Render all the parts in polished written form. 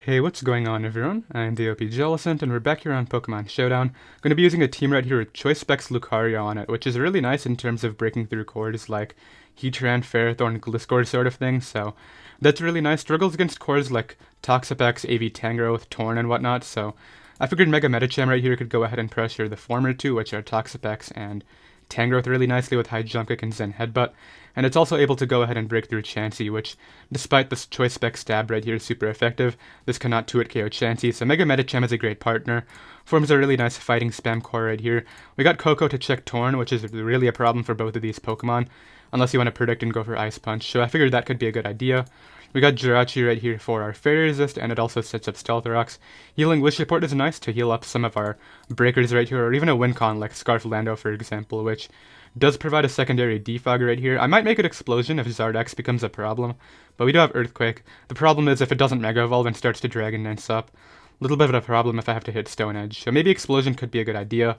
Hey, what's going on everyone? I'm the OPJellicent and we're back here on Pokemon Showdown. I'm going to be using a team right here with Choice Specs Lucario on it, which is really nice in terms of breaking through cores like Heatran, Ferrothorn, Gliscor sort of thing, so that's really nice. Struggles against cores like Toxapex, AV Tangrowth, Torn, and whatnot, so I figured Mega Medicham right here could go ahead and pressure the former two, which are Toxapex and Tangrowth really nicely with High Jump Kick and Zen Headbutt, and it's also able to go ahead and break through Chansey, which, despite this Choice Spec stab right here is super effective, this cannot 2-hit KO Chansey, so Mega Medicham is a great partner. Forms a really nice fighting spam core right here. We got Koko to check Torn, which is really a problem for both of these Pokemon, unless you want to predict and go for Ice Punch, so I figured that could be a good idea. We got Jirachi right here for our Fairy Resist, and it also sets up Stealth Rocks. Healing Wish Report is nice to heal up some of our breakers right here, or even a win con like Scarf Lando for example, which does provide a secondary defog right here. I might make it Explosion if Zardex becomes a problem, but we do have Earthquake. The problem is if it doesn't Mega Evolve and starts to Dragon Dance up. A little bit of a problem if I have to hit Stone Edge, so maybe Explosion could be a good idea.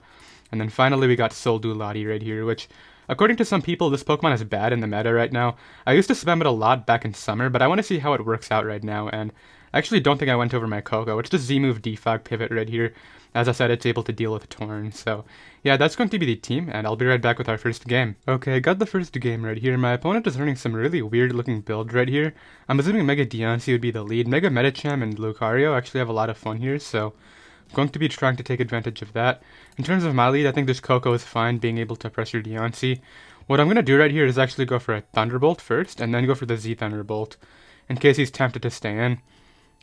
And then finally we got Soul Lottie right here, which, according to some people, this Pokemon is bad in the meta right now. I used to spam it a lot back in summer, but I want to see how it works out right now, and I actually don't think I went over my Koko. It's just Z-move defog pivot right here. As I said, it's able to deal with Torn, so yeah, that's going to be the team, and I'll be right back with our first game. Okay, got the first game right here. My opponent is running some really weird looking build right here. I'm assuming Mega Diancie would be the lead. Mega Medicham and Lucario actually have a lot of fun here, so I'm going to be trying to take advantage of that. In terms of my lead, I think this Koko is fine being able to pressure Diancie. What I'm going to do right here is actually go for a Thunderbolt first, and then go for the Z Thunderbolt, in case he's tempted to stay in.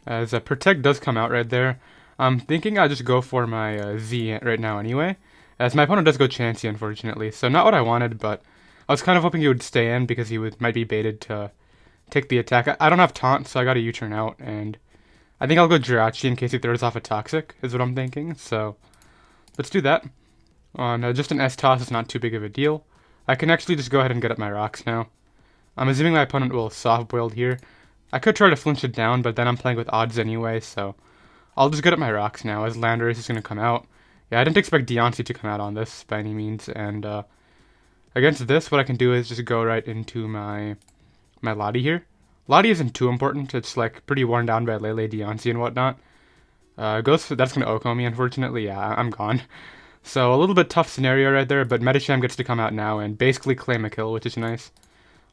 As a Protect does come out right there. I'm thinking I'll just go for my Z right now anyway, as my opponent does go Chansey unfortunately, so not what I wanted, but I was kind of hoping he would stay in because he might be baited to take the attack. I don't have Taunt, so I got a U-turn out, and I think I'll go Jirachi in case he throws off a Toxic, is what I'm thinking, so let's do that. On just an S-Toss is not too big of a deal. I can actually just go ahead and get up my rocks now. I'm assuming my opponent will soft-boiled here. I could try to flinch it down, but then I'm playing with odds anyway, so I'll just get up my rocks now, as Landorus is going to come out. Yeah, I didn't expect Diancie to come out on this, by any means, and against this, what I can do is just go right into my Lottie here. Lottie isn't too important, it's like pretty worn down by Lele, Diancie, and whatnot. That's going to Oko me, unfortunately, yeah, I'm gone. So, a little bit tough scenario right there, but Medicham gets to come out now and basically claim a kill, which is nice.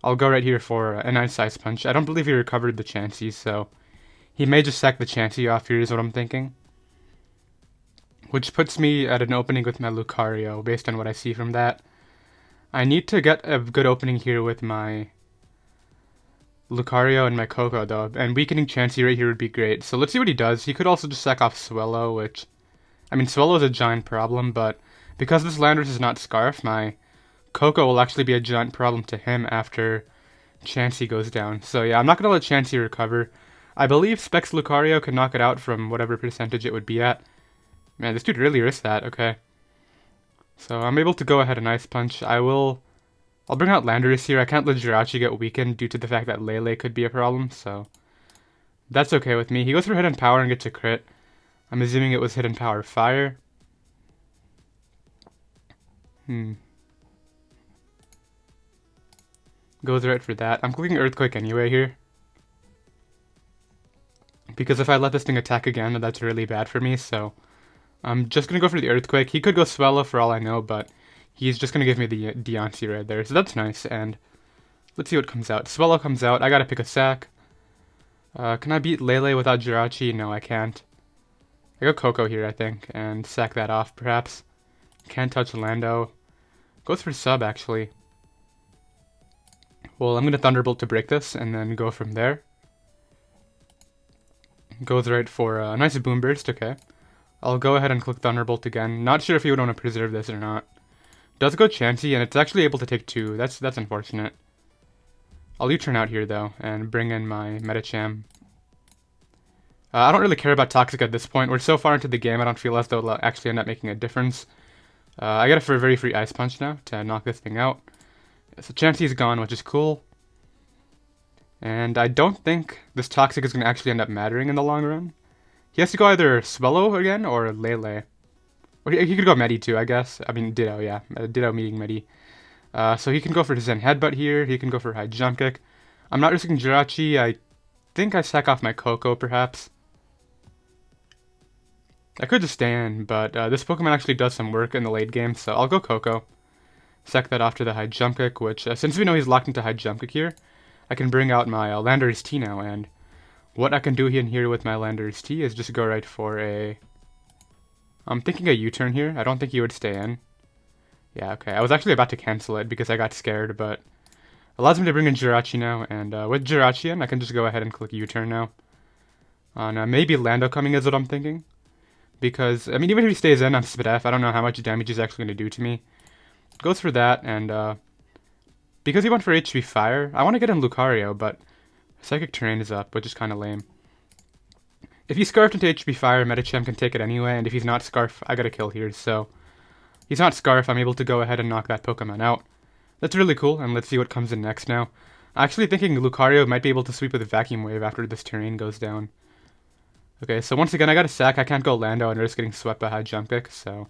I'll go right here for a nice Ice Punch. I don't believe he recovered the Chansey, so he may just sack the Chansey off here is what I'm thinking. Which puts me at an opening with my Lucario, based on what I see from that. I need to get a good opening here with my Lucario and my Koko though, and weakening Chansey right here would be great. So let's see what he does. He could also just sack off Swellow, which, I mean, Swellow is a giant problem, but because this Landorus is not Scarf, my Koko will actually be a giant problem to him after Chansey goes down. So yeah, I'm not going to let Chansey recover. I believe Specs Lucario can knock it out from whatever percentage it would be at. Man, this dude really risked that, okay. So I'm able to go ahead and Ice Punch. I'll bring out Landorus here. I can't let Jirachi get weakened due to the fact that Lele could be a problem, so that's okay with me. He goes for Hidden Power and gets a crit. I'm assuming it was Hidden Power Fire. Goes right for that. I'm clicking Earthquake anyway here, because if I let this thing attack again, that's really bad for me, so I'm just going to go for the Earthquake. He could go Swellow for all I know, but he's just going to give me the Diancie right there, so that's nice, and let's see what comes out. Swellow comes out. I got to pick a sack. Can I beat Lele without Jirachi? No, I can't. I go Koko here, I think, and sack that off, perhaps. Can't touch Lando. Goes for sub, actually. Well, I'm going to Thunderbolt to break this, and then go from there. Goes right for a nice Boom Burst, okay. I'll go ahead and click Thunderbolt again. Not sure if you would want to preserve this or not. Does go Chansey, and it's actually able to take 2. That's unfortunate. I'll U-turn out here, though, and bring in my Medicham. I don't really care about Toxic at this point. We're so far into the game, I don't feel as though it'll actually end up making a difference. I get it for a very free Ice Punch now to knock this thing out. So Chansey's gone, which is cool. And I don't think this Toxic is going to actually end up mattering in the long run. He has to go either Swellow again or Lele. Or he could go Medi too, I guess. I mean, Ditto, yeah. Ditto meeting Medi. So he can go for Zen Headbutt here. He can go for High Jump Kick. I'm not risking Jirachi. I think I sack off my Koko, perhaps. I could just stay in, but this Pokemon actually does some work in the late game, so I'll go Koko. Sack that off to the high jump kick, which, since we know he's locked into high jump kick here, I can bring out my Landorus T now, and what I can do in here with my Landorus T is just go right for a... I'm thinking a U-turn here. I don't think he would stay in. Yeah, okay. I was actually about to cancel it because I got scared, but allows me to bring in Jirachi now, and with Jirachi in, I can just go ahead and click U-turn now. On maybe Lando coming is what I'm thinking. Because, I mean, even if he stays in, I'm Spit F. I don't know how much damage he's actually going to do to me. Goes for that, and because he went for HP Fire, I want to get in Lucario, but Psychic Terrain is up, which is kind of lame. If he's Scarfed into HP Fire, Medicham can take it anyway, and if he's not Scarf, I gotta kill here, so... He's not Scarf, I'm able to go ahead and knock that Pokemon out. That's really cool, and let's see what comes in next now. I'm actually thinking Lucario might be able to sweep with a Vacuum Wave after this terrain goes down. Okay, so once again, I got a sack. I can't go Lando and risk getting swept by high jump kick, so...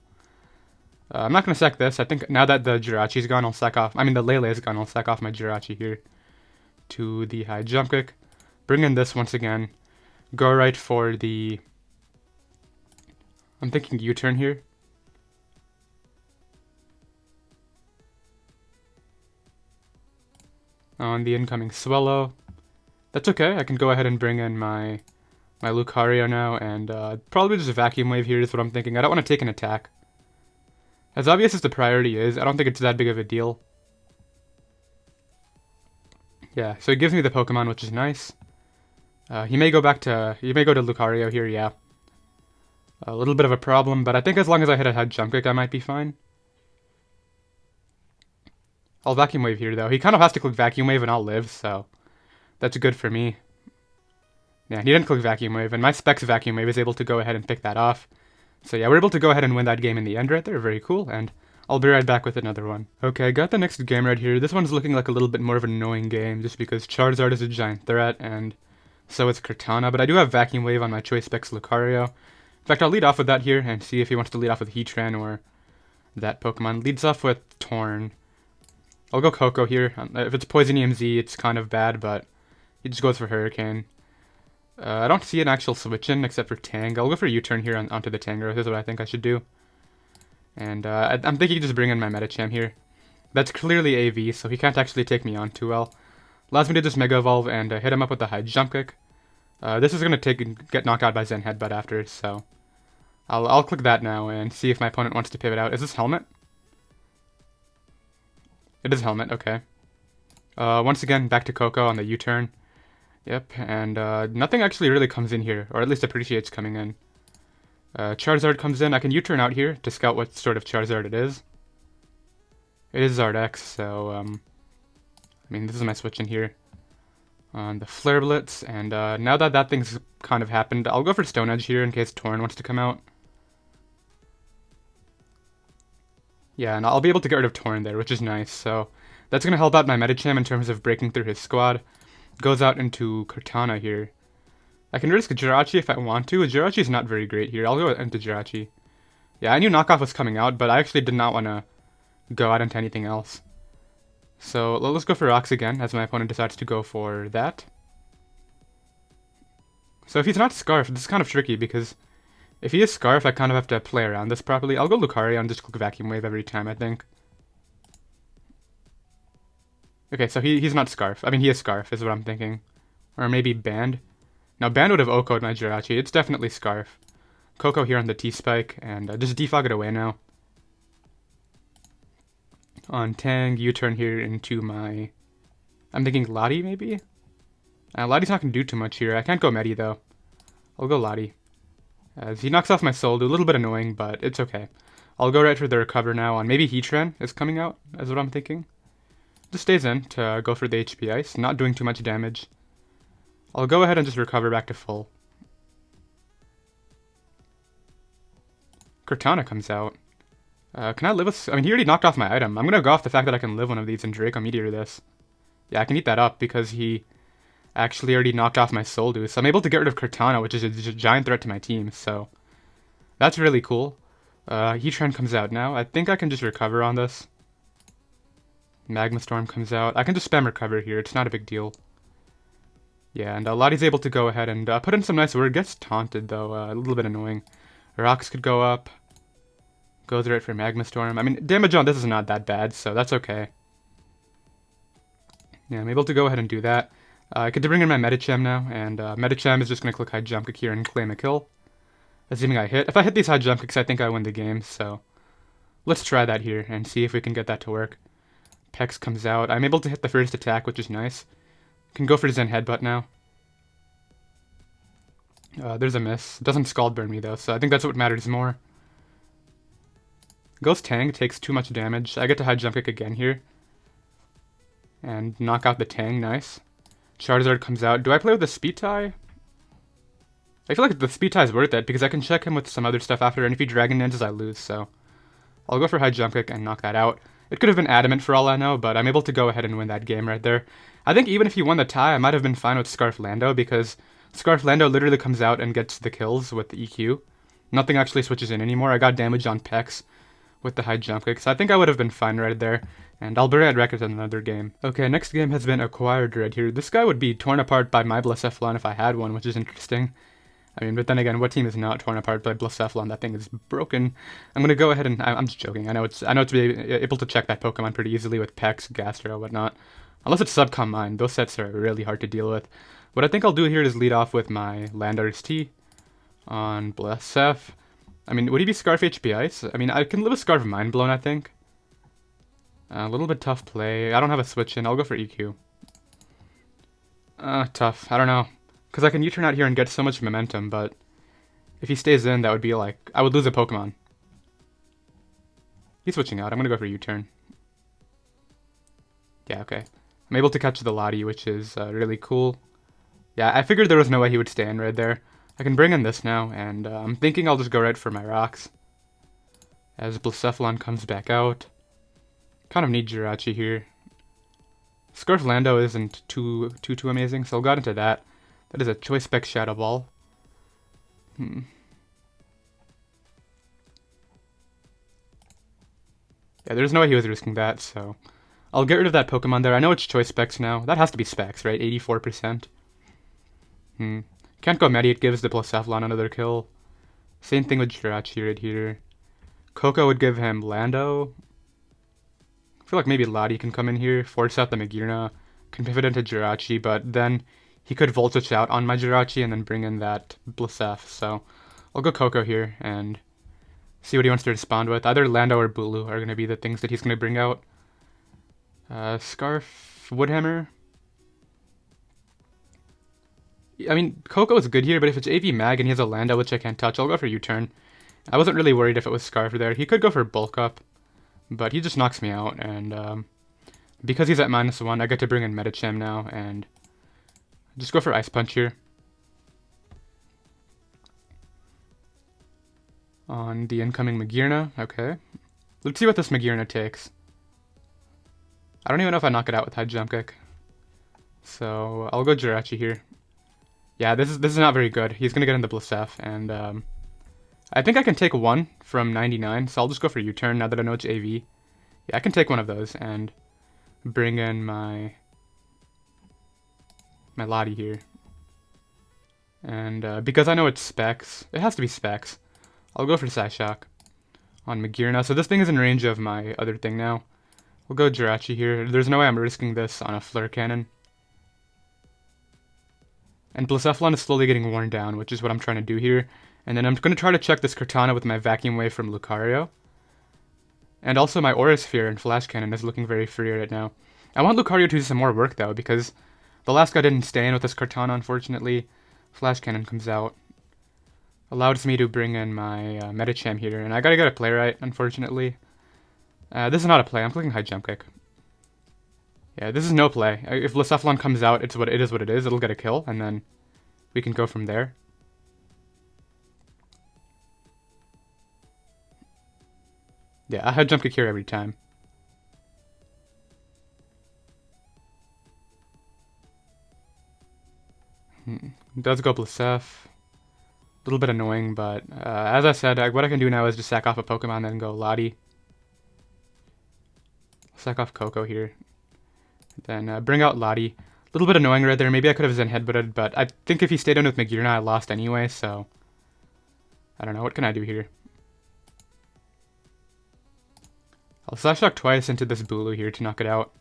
I'm not going to sack this. I think now that the Jirachi's gone, I'll sack off... I mean, the Lele's gone, I'll sack off my Jirachi here. To the high jump kick. Bring in this once again. Go right for the... I'm thinking U-turn here. On the incoming Swellow. That's okay. I can go ahead and bring in my Lucario now, and probably just a Vacuum Wave here is what I'm thinking. I don't want to take an attack. As obvious as the priority is, I don't think it's that big of a deal. Yeah, so it gives me the Pokemon, which is nice. He may go to Lucario here, yeah. A little bit of a problem, but I think as long as I hit a head jump kick, I might be fine. I'll Vacuum Wave here, though. He kind of has to click Vacuum Wave and I'll live, so that's good for me. Yeah, he didn't click Vacuum Wave, and my Specs Vacuum Wave is able to go ahead and pick that off. So yeah, we're able to go ahead and win that game in the end right there. Very cool, and I'll be right back with another one. Okay, I got the next game right here. This one's looking like a little bit more of an annoying game, just because Charizard is a giant threat, and so is Cortana, but I do have Vacuum Wave on my Choice Specs Lucario. In fact, I'll lead off with that here, and see if he wants to lead off with Heatran or that Pokemon. Leads off with Torn. I'll go Koko here. If it's Poison EMZ, it's kind of bad, but he just goes for Hurricane. I don't see an actual switch in except for Tang. I'll go for U-turn here onto the Tangrowth is what I think I should do. And I'm thinking just bring in my Medicham here. That's clearly AV, so he can't actually take me on too well. Allows me to just Mega Evolve and hit him up with a high jump kick. This is going to get knocked out by Zen Headbutt after, so... I'll click that now and see if my opponent wants to pivot out. Is this Helmet? It is Helmet, okay. Once again, back to Koko on the U-turn. Yep, and nothing actually really comes in here, or at least appreciates coming in. Charizard comes in. I can U-turn out here to scout what sort of Charizard it is. It is Zardex, so, I mean, this is my switch in here. On the Flare Blitz, and now that that thing's kind of happened, I'll go for Stone Edge here in case Torn wants to come out. Yeah, and I'll be able to get rid of Torn there, which is nice, so that's going to help out my Medicham in terms of breaking through his squad. Goes out into Cortana here. I can risk Jirachi if I want to. Jirachi is not very great here. I'll go into Jirachi. Yeah, I knew Knockoff was coming out, but I actually did not want to go out into anything else. So let's go for Rocks again, as my opponent decides to go for that. So if he's not Scarf, this is kind of tricky, because if he is Scarf, I kind of have to play around this properly. I'll go Lucario and just click Vacuum Wave every time, I think. Okay, so he's not Scarf. I mean, he is Scarf, is what I'm thinking. Or maybe Band. Now, Band would have OHKO'd my Jirachi. It's definitely Scarf. Koko here on the T-Spike, and just defog it away now. On Tang, U-turn here into my... I'm thinking Lottie, maybe? Lottie's not going to do too much here. I can't go Medi, though. I'll go Lottie. As he knocks off my Soul, a little bit annoying, but it's okay. I'll go right for the Recover now on maybe Heatran is coming out, is what I'm thinking. Just stays in to go for the HP Ice, not doing too much damage. I'll go ahead and just recover back to full. Cortana comes out. Can I live with... I mean, he already knocked off my item. I'm going to go off the fact that I can live one of these and Draco Meteor this. Yeah, I can eat that up because he actually already knocked off my Soul Dew. So I'm able to get rid of Cortana, which is a giant threat to my team, so... That's really cool. Heatran comes out now. I think I can just recover on this. Magma Storm comes out. I can just spam recover here. It's not a big deal. Yeah, and Lottie's able to go ahead and put in some nice work. Gets taunted, though. A little bit annoying. Rocks could go up. Goes right for Magma Storm. I mean, damage on this is not that bad, so that's okay. Yeah, I'm able to go ahead and do that. I get to bring in my Medicham now, and Medicham is just going to click high jump kick here and claim a kill. Assuming I hit. If I hit these high jump kicks, I think I win the game, so let's try that here and see if we can get that to work. Pex comes out. I'm able to hit the first attack, which is nice. Can go for Zen Headbutt now. There's a miss. Doesn't Scald Burn me though, so I think that's what matters more. Ghost Tang takes too much damage. I get to high jump kick again here. And knock out the Tang, nice. Charizard comes out. Do I play with the Speed Tie? I feel like the Speed Tie is worth it because I can check him with some other stuff after, and if he Dragon Dances, I lose, so I'll go for high jump kick and knock that out. It could have been Adamant for all I know, but I'm able to go ahead and win that game right there. I think even if he won the tie, I might have been fine with Scarf Lando because Scarf Lando literally comes out and gets the kills with the EQ. Nothing actually switches in anymore. I got damage on Pex with the high jump kick, so I think I would have been fine right there. And I'll bring at records in another game. Okay, next game has been acquired right here. This guy would be torn apart by my Blacephalon if I had one, which is interesting. I mean, but then again, what team is not torn apart by Blacephalon? That thing is broken. I'm gonna go ahead and I'm just joking. I know it's able to check that Pokemon pretty easily with Pex, Gastro, whatnot. Unless it's Subcom Mine, those sets are really hard to deal with. What I think I'll do here is lead off with my Landorus T on Blacef. I mean, would he be Scarf HP Ice? I mean, I can live with Scarf Mind Blown, I think. A little bit tough play. I don't have a switch in. I'll go for EQ. Tough. I don't know. Because I can U-turn out here and get so much momentum, but if he stays in, that would be like, I would lose a Pokemon. He's switching out. I'm going to go for U-turn. Yeah, okay. I'm able to catch the Lottie, which is really cool. Yeah, I figured there was no way he would stay in right there. I can bring in this now, and I'm thinking I'll just go right for my rocks. As Blacephalon comes back out. Kind of need Jirachi here. Scarf Lando isn't too amazing, so I'll go into that. That is a Choice Specs Shadow Ball. Yeah, there's no way he was risking that, so I'll get rid of that Pokemon there. I know it's Choice Specs now. That has to be Specs, right? 84%. Can't go Medi, it gives the Blacephalon another kill. Same thing with Jirachi right here. Coco would give him Lando. I feel like maybe Lottie can come in here, force out the Magearna, can pivot into Jirachi, but then he could Volt Switch out on my Jirachi and then bring in that Blacef. So I'll go Coco here and see what he wants to respond with. Either Lando or Bulu are going to be the things that he's going to bring out. Scarf, Woodhammer. I mean, Coco is good here, but if it's AV Mag and he has a Lando, which I can't touch, I'll go for U-turn. I wasn't really worried if it was Scarf there. He could go for Bulk Up, but he just knocks me out, and because he's at -1, I get to bring in Medicham now, and just go for Ice Punch here. On the incoming Magearna, okay. Let's see what this Magearna takes. I don't even know if I knock it out with High Jump Kick. So, I'll go Jirachi here. Yeah, this is not very good. He's gonna get into Blacef, and I think I can take one from 99, so I'll just go for U-turn now that I know it's AV. Yeah, I can take one of those and bring in my Lottie here. And because I know it's Specs, it has to be Specs, I'll go for Psyshock on Magearna. So this thing is in range of my other thing now. We'll go Jirachi here. There's no way I'm risking this on a Flare Cannon. And Blacephalon is slowly getting worn down, which is what I'm trying to do here. And then I'm going to try to check this Cortana with my Vacuum Wave from Lucario. And also my Aura Sphere and Flash Cannon is looking very free right now. I want Lucario to do some more work though, because the last guy didn't stay in with this Cortana, unfortunately. Flash Cannon comes out. Allows me to bring in my Medicham here, and I gotta get a play right, unfortunately. This is not a play, I'm clicking High Jump Kick. Yeah, this is no play. If Blacephalon comes out, it is what it is. It'll get a kill, and then we can go from there. Yeah, I had Jump Kick here every time. Does go Blacef. A little bit annoying, but as I said, what I can do now is just sack off a Pokemon, then go Lottie. Sack off Coco here. Then bring out Lottie. A little bit annoying right there. Maybe I could have Zen Headbutted, but I think if he stayed in with Magearna, I lost anyway, so I don't know, what can I do here? I'll Slash Shock twice into this Bulu here to knock it out,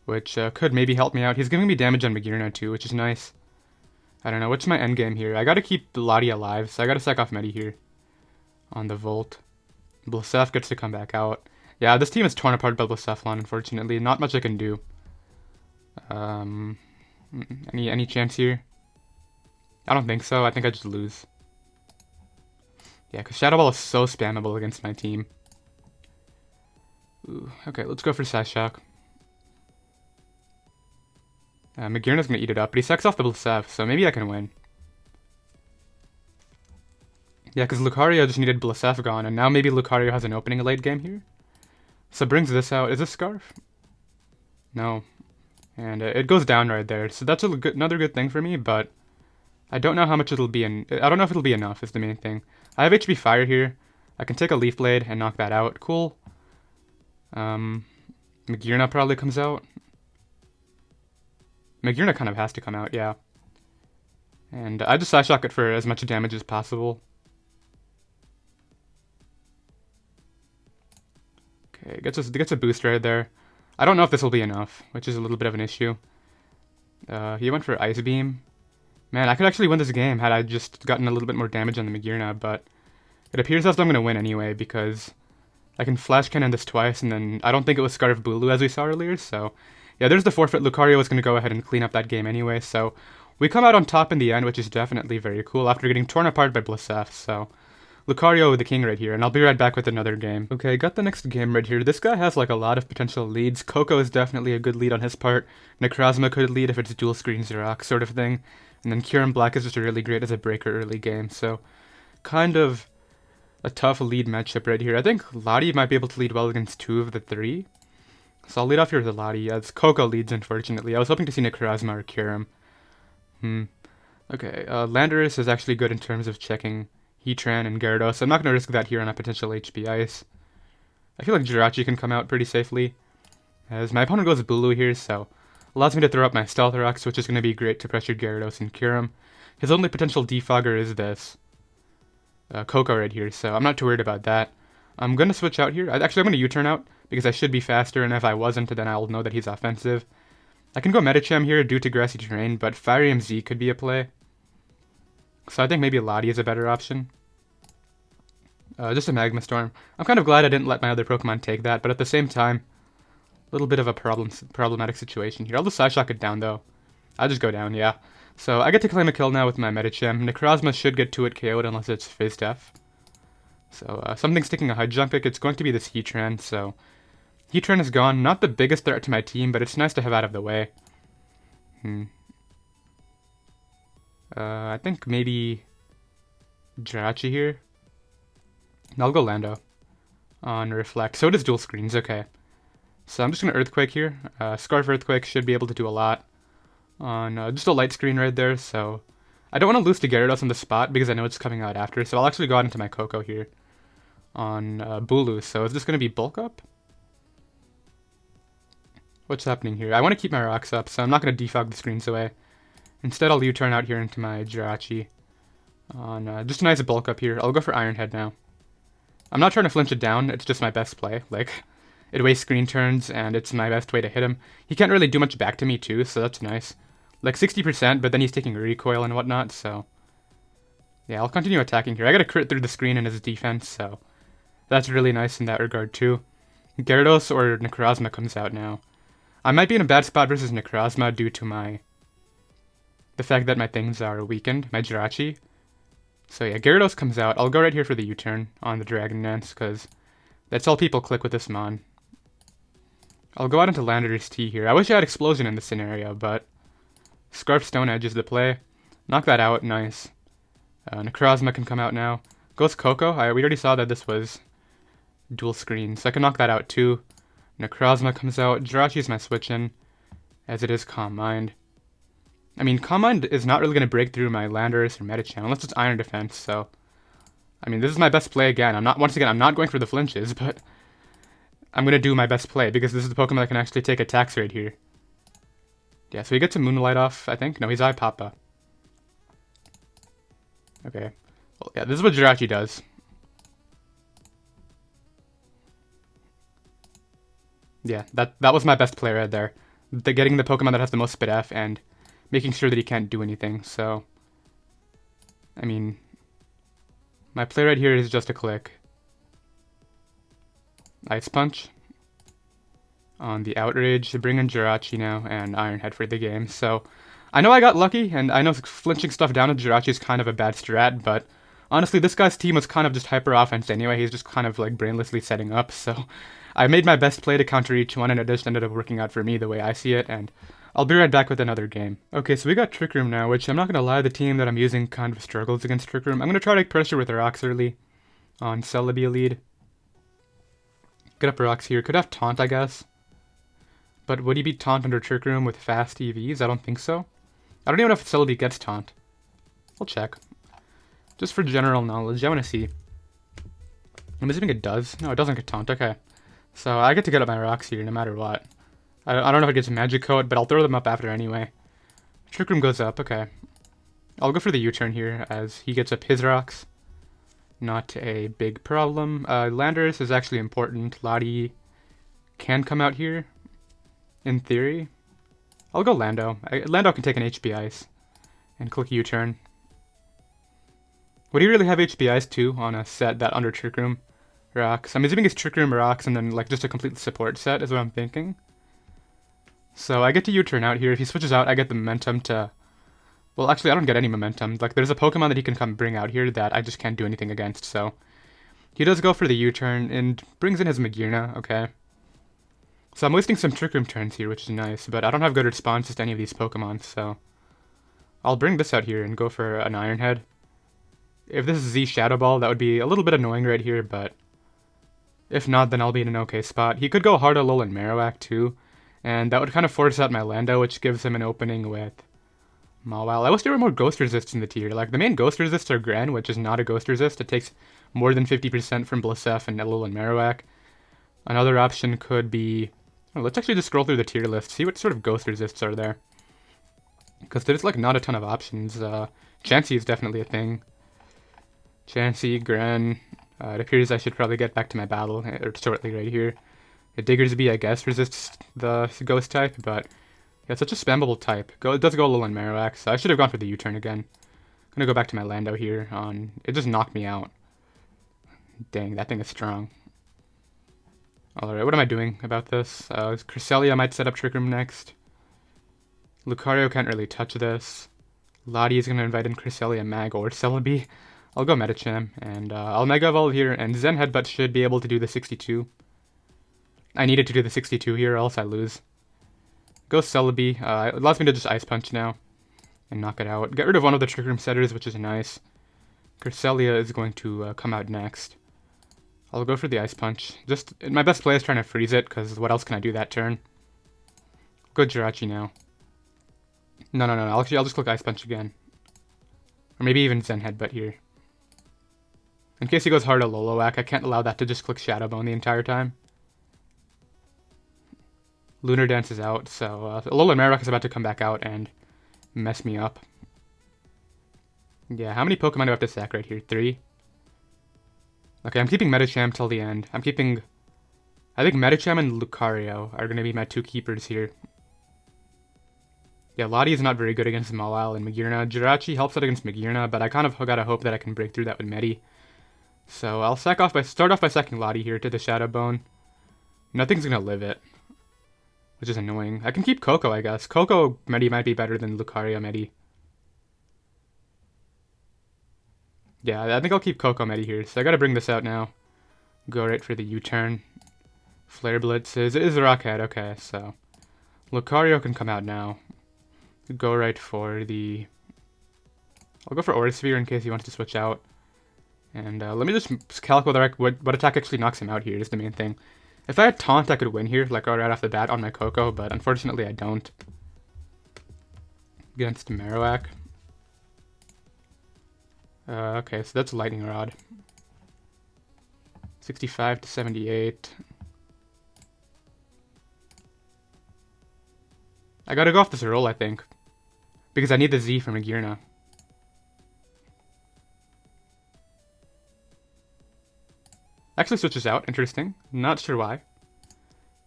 which could maybe help me out. He's giving me damage on Magearna too, which is nice. I don't know, what's my endgame here? I gotta keep Lottie alive, so I gotta sack off Medi here on the Volt. Blasef gets to come back out. Yeah, this team is torn apart by Blacephalon, unfortunately. Not much I can do. Any chance here? I don't think so. I think I just lose. Yeah, because Shadow Ball is so spammable against my team. Ooh, okay, let's go for Sash Shock. Magearna's gonna eat it up, but he sacks off the Blasef, so maybe I can win. Yeah, because Lucario just needed Blasef gone, and now maybe Lucario has an opening late game here. So brings this out. Is this Scarf? No. And it goes down right there, so that's another good thing for me, but I don't know how much it'll be I don't know if it'll be enough is the main thing. I have HP Fire here. I can take a Leaf Blade and knock that out. Cool. Magearna probably comes out. Magearna kind of has to come out, yeah. And I just Slash Shock it for as much damage as possible. Okay, gets a boost right there. I don't know if this will be enough, which is a little bit of an issue. He went for Ice Beam. Man, I could actually win this game had I just gotten a little bit more damage on the Magearna, but it appears as though I'm going to win anyway, because I can Flash Cannon this twice, and then I don't think it was Scarf Bulu as we saw earlier, so yeah, there's the forfeit. Lucario was going to go ahead and clean up that game anyway, so we come out on top in the end, which is definitely very cool after getting torn apart by Blasef, so Lucario with the king right here, and I'll be right back with another game. Okay, got the next game right here. This guy has like a lot of potential leads. Coco is definitely a good lead on his part. Necrozma could lead if it's dual screen Xerox sort of thing. And then Kyurem Black is just really great as a breaker early game, so kind of a tough lead matchup right here. I think Lottie might be able to lead well against 2 of the 3. So I'll lead off here with Lottie, as Coco leads, unfortunately. I was hoping to see Necrozma or Kyurem. Okay, Landorus is actually good in terms of checking Heatran and Gyarados. I'm not going to risk that here on a potential HP Ice. I feel like Jirachi can come out pretty safely, as my opponent goes Bulu here, so allows me to throw up my Stealth Rocks, which is going to be great to pressure Gyarados and Kyurem. His only potential defogger is this Coco right here, so I'm not too worried about that. I'm going to switch out here. Actually, I'm going to U-turn out, because I should be faster, and if I wasn't, then I'll know that he's offensive. I can go Medicham here due to Grassy Terrain, but Fire MZ could be a play. So I think maybe Lottie is a better option. Just a Magma Storm. I'm kind of glad I didn't let my other Pokemon take that, but at the same time, a little bit of a problematic situation here. I'll just Psyshock it down, though. I'll just go down, yeah. So I get to claim a kill now with my Medicham. Necrozma should get to it KO'd unless it's Fizz Def. So something's taking a high jump pick. It's going to be this Heatran, so Heatran is gone. Not the biggest threat to my team, but it's nice to have out of the way. I think maybe Jirachi here. I'll go Lando on Reflect. So it is dual screens, okay. So I'm just going to Earthquake here. Scarf Earthquake should be able to do a lot on just a light screen right there. So I don't want to lose to Gyarados on the spot because I know it's coming out after. So I'll actually go out into my Coco here on Bulu. So is this going to be Bulk Up? What's happening here? I want to keep my rocks up, so I'm not going to defog the screens away. Instead, I'll U-turn out here into my Jirachi on just a nice Bulk Up here. I'll go for Iron Head now. I'm not trying to flinch it down. It's just my best play. Like, it wastes screen turns, and it's my best way to hit him. He can't really do much back to me, too, so that's nice. Like, 60%, but then he's taking recoil and whatnot, so yeah, I'll continue attacking here. I got a crit through the screen in his defense, so that's really nice in that regard, too. Gyarados or Necrozma comes out now. I might be in a bad spot versus Necrozma due to the fact that my things are weakened, my Jirachi. So yeah, Gyarados comes out. I'll go right here for the U-turn on the Dragon Dance, because that's all people click with this Mon. I'll go out into Landorus T here. I wish I had Explosion in this scenario, but Scarf Stone Edge is the play. Knock that out, nice. Necrozma can come out now. Goes Coco. We already saw that this was dual screen, so I can knock that out too. Necrozma comes out. Jirachi is my switch in, as it is Calm Mind. I mean, Calm Mind is not really going to break through my Landorus or Medicham unless it's Iron Defense, so I mean, this is my best play again. I'm not going for the flinches, but I'm going to do my best play because this is the Pokemon that can actually take attacks right here. Yeah, so he gets a Moonlight off, I think. No, he's Eye Papa. Okay. Well, yeah, this is what Jirachi does. Yeah, that was my best play right there. Getting the Pokemon that has the most Spit F and making sure that he can't do anything. So, I mean, my play right here is just a click. Ice Punch on the Outrage to bring in Jirachi now and Iron Head for the game. So, I know I got lucky, and I know flinching stuff down to Jirachi is kind of a bad strat, but honestly, this guy's team was kind of just hyper offense anyway. He's just kind of like brainlessly setting up, so I made my best play to counter each one, and it just ended up working out for me the way I see it, and I'll be right back with another game. Okay, so we got Trick Room now, which I'm not going to lie, the team that I'm using kind of struggles against Trick Room. I'm going to try to pressure with Rocks early on Celebi lead. Get up Rocks here. Could have Taunt, I guess. But would he beat Taunt under Trick Room with fast EVs? I don't think so. I don't even know if Celebi gets Taunt. I'll check. Just for general knowledge, I want to see. I'm assuming it does. No, it doesn't get Taunt. Okay. So I get to get up my Rocks here no matter what. I don't know if it gets Magic Coat, but I'll throw them up after anyway. Trick Room goes up. Okay. I'll go for the U-turn here as he gets up his Rocks. Not a big problem. Landorus is actually important. Lottie can come out here, in theory. I'll go Lando. Lando can take an HP Ice and click U-turn. Would he really have HP Ice too on a set that under Trick Room Rocks? I'm assuming it's Trick Room Rocks and then like just a complete support set is what I'm thinking. So I get to U-turn out here. If he switches out, I get the momentum to... Well, actually, I don't get any momentum. Like, there's a Pokemon that he can come bring out here that I just can't do anything against, so... He does go for the U-turn and brings in his Magearna, okay. So I'm wasting some Trick Room turns here, which is nice, but I don't have good responses to any of these Pokemon, so... I'll bring this out here and go for an Iron Head. If this is Z Shadow Ball, that would be a little bit annoying right here, but... If not, then I'll be in an okay spot. He could go Harda-Lul and Marowak, too. And that would kind of force out my Lando, which gives him an opening with Mawile. I wish there were more Ghost Resists in the tier. Like, the main Ghost Resists are Gran, which is not a Ghost Resist. It takes more than 50% from Blacephalon and Lul and Marowak. Another option could be... Oh, let's actually just scroll through the tier list, see what sort of Ghost Resists are there. Because there's, like, not a ton of options. Chansey is definitely a thing. Chansey, Gran... it appears I should probably get back to my battle shortly right here. Diggersby, I guess, resists the Ghost type, but yeah, it's such a spammable type. It does go Lul and Marowak, so I should have gone for the U-turn again. I'm gonna go back to my Lando here on... It just knocked me out. Dang, that thing is strong. Alright, what am I doing about this? Cresselia might set up Trick Room next. Lucario can't really touch this. Lottie is gonna invite in Cresselia, Mag, or Celebi. I'll go Medicham, and I'll Mega Evolve here, and Zen Headbutt should be able to do the 62. I needed to do the 62 here, or else I lose. Go Celebi. It allows me to just Ice Punch now and knock it out. Get rid of one of the Trick Room setters, which is nice. Cresselia is going to come out next. I'll go for the Ice Punch. Just my best play is trying to freeze it, because what else can I do that turn? Go Jirachi now. No. I'll just click Ice Punch again. Or maybe even Zen Headbutt here. In case he goes hard to Loloak, I can't allow that to just click Shadow Bone the entire time. Lunar Dance is out, so Alolan Marowak is about to come back out and mess me up. Yeah, how many Pokemon do I have to sack right here? 3? Okay, I'm keeping Medicham till the end. I think Medicham and Lucario are going to be my 2 keepers here. Yeah, Lottie is not very good against Mawile and Magearna. Jirachi helps out against Magearna, but I kind of gotta hope that I can break through that with Medi. So I'll start off by sacking Lottie here to the Shadow Bone. Nothing's going to live it, which is annoying. I can keep Coco, I guess. Coco Medi might be better than Lucario Medi. Yeah, I think I'll keep Coco Medi here. So I gotta bring this out now. Go right for the U-turn. Flare Blitzes. It is a Rockhead, okay, so... Lucario can come out now. Go right for the... I'll go for Aura Sphere in case he wants to switch out. And let me just calculate what attack actually knocks him out here is the main thing. If I had Taunt, I could win here, like right off the bat on my Coco, but unfortunately I don't. Against Marowak. Okay, so that's Lightning Rod. 65 to 78. I gotta go off this roll, I think. Because I need the Z from Magearna. Actually switches out, interesting. Not sure why.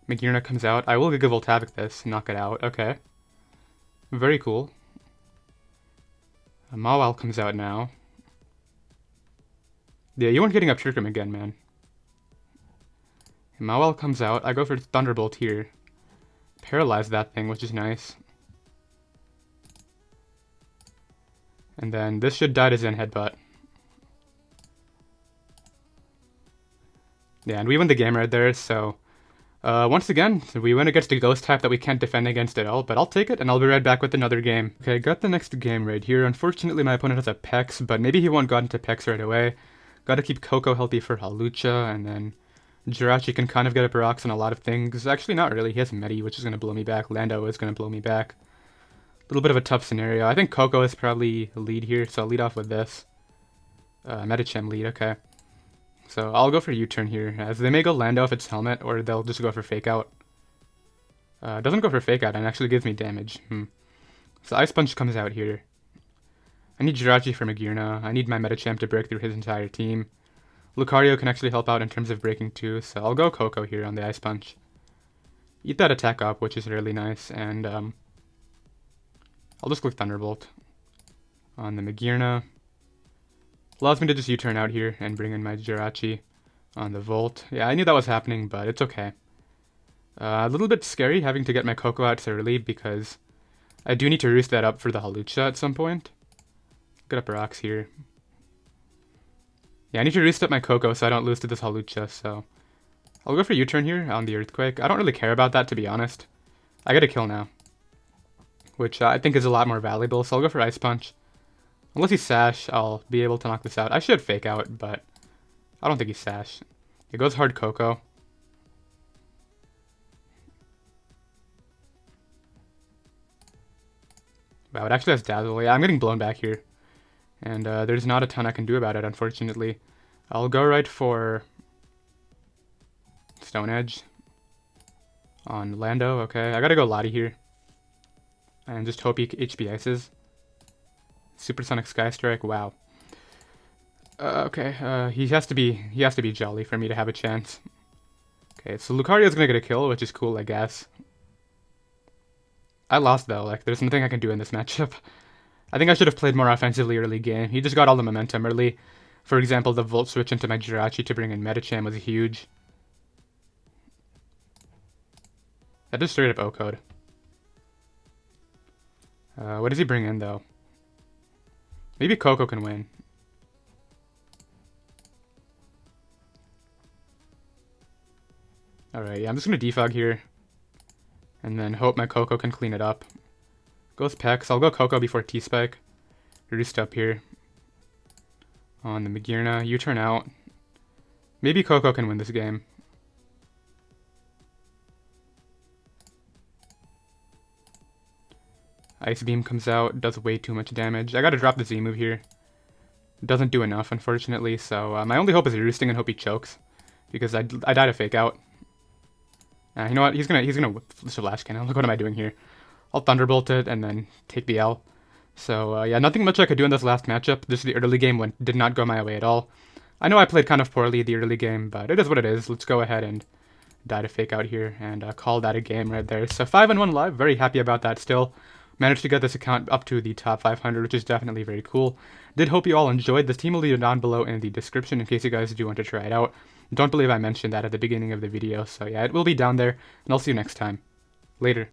Magearna comes out. I will Gigavolt Havoc this, knock it out. Okay. Very cool. Mawile comes out now. Yeah, you weren't getting up Trick Room again, man. Mawile comes out. I go for Thunderbolt here. Paralyze that thing, which is nice. And then this should die to Zen Headbutt. Yeah, and we win the game right there, so... once again, we win against a ghost type that we can't defend against at all, but I'll take it, and I'll be right back with another game. Okay, got the next game right here. Unfortunately, my opponent has a Pex, but maybe he won't go into Pex right away. Gotta keep Coco healthy for Hawlucha, and then Jirachi can kind of get up rocks on a lot of things. Actually, not really. He has Medi, which is going to blow me back. Lando is going to blow me back. A little bit of a tough scenario. I think Coco is probably lead here, so I'll lead off with this. Medicham lead, okay. So I'll go for U-turn here, as they may go Lando if it's Helmet, or they'll just go for Fake Out. Doesn't go for Fake Out and actually gives me damage. So Ice Punch comes out here. I need Jirachi for Magearna. I need my Medicham to break through his entire team. Lucario can actually help out in terms of breaking too, so I'll go Coco here on the Ice Punch. Eat that attack up, which is really nice, and I'll just click Thunderbolt on the Magearna. Allows me to just U-turn out here and bring in my Jirachi on the Volt. Yeah, I knew that was happening, but it's okay. A little bit scary having to get my Coco out so early because I do need to roost that up for the Hawlucha at some point. Get up rocks here. Yeah, I need to roost up my Coco so I don't lose to this Hawlucha, so... I'll go for U-turn here on the Earthquake. I don't really care about that, to be honest. I get a kill now, which I think is a lot more valuable, so I'll go for Ice Punch. Unless he's Sash, I'll be able to knock this out. I should Fake Out, but I don't think he's Sash. It goes hard Coco. Wow, it actually has Dazzle. Yeah, I'm getting blown back here. And there's not a ton I can do about it, unfortunately. I'll go right for Stone Edge on Lando. Okay, I gotta go Lottie here. And just hope he HP Ices. Supersonic Sky Strike. Wow. Okay. He has to be Jolly for me to have a chance. Okay, so Lucario's gonna get a kill, which is cool, I guess. I lost though. Like, there's nothing I can do in this matchup. I think I should have played more offensively early game. He just got all the momentum early. For example, the Volt switch into my Jirachi to bring in Medicham was huge. That is straight up O-code. What does he bring in though? Maybe Coco can win. Alright, yeah, I'm just going to defog here. And then hope my Coco can clean it up. Goes Pex. I'll go Coco before T-Spike. Roost up here. On the Magearna. U-turn out. Maybe Coco can win this game. Ice Beam comes out, does way too much damage. I gotta drop the Z move here. Doesn't do enough, unfortunately, so my only hope is roosting and hope he chokes. Because I died a Fake Out. You know what, he's gonna Slash Cannon. Look, what am I doing here? I'll Thunderbolt it and then take the L. So yeah, nothing much I could do in this last matchup. This is the early game did not go my way at all. I know I played kind of poorly the early game, but it is what it is. Let's go ahead and die to Fake Out here and call that a game right there. So 5-1 live, very happy about that still. Managed to get this account up to the top 500, which is definitely very cool. Did hope you all enjoyed. This team will be down below in the description in case you guys do want to try it out. Don't believe I mentioned that at the beginning of the video, so yeah, it will be down there, and I'll see you next time. Later.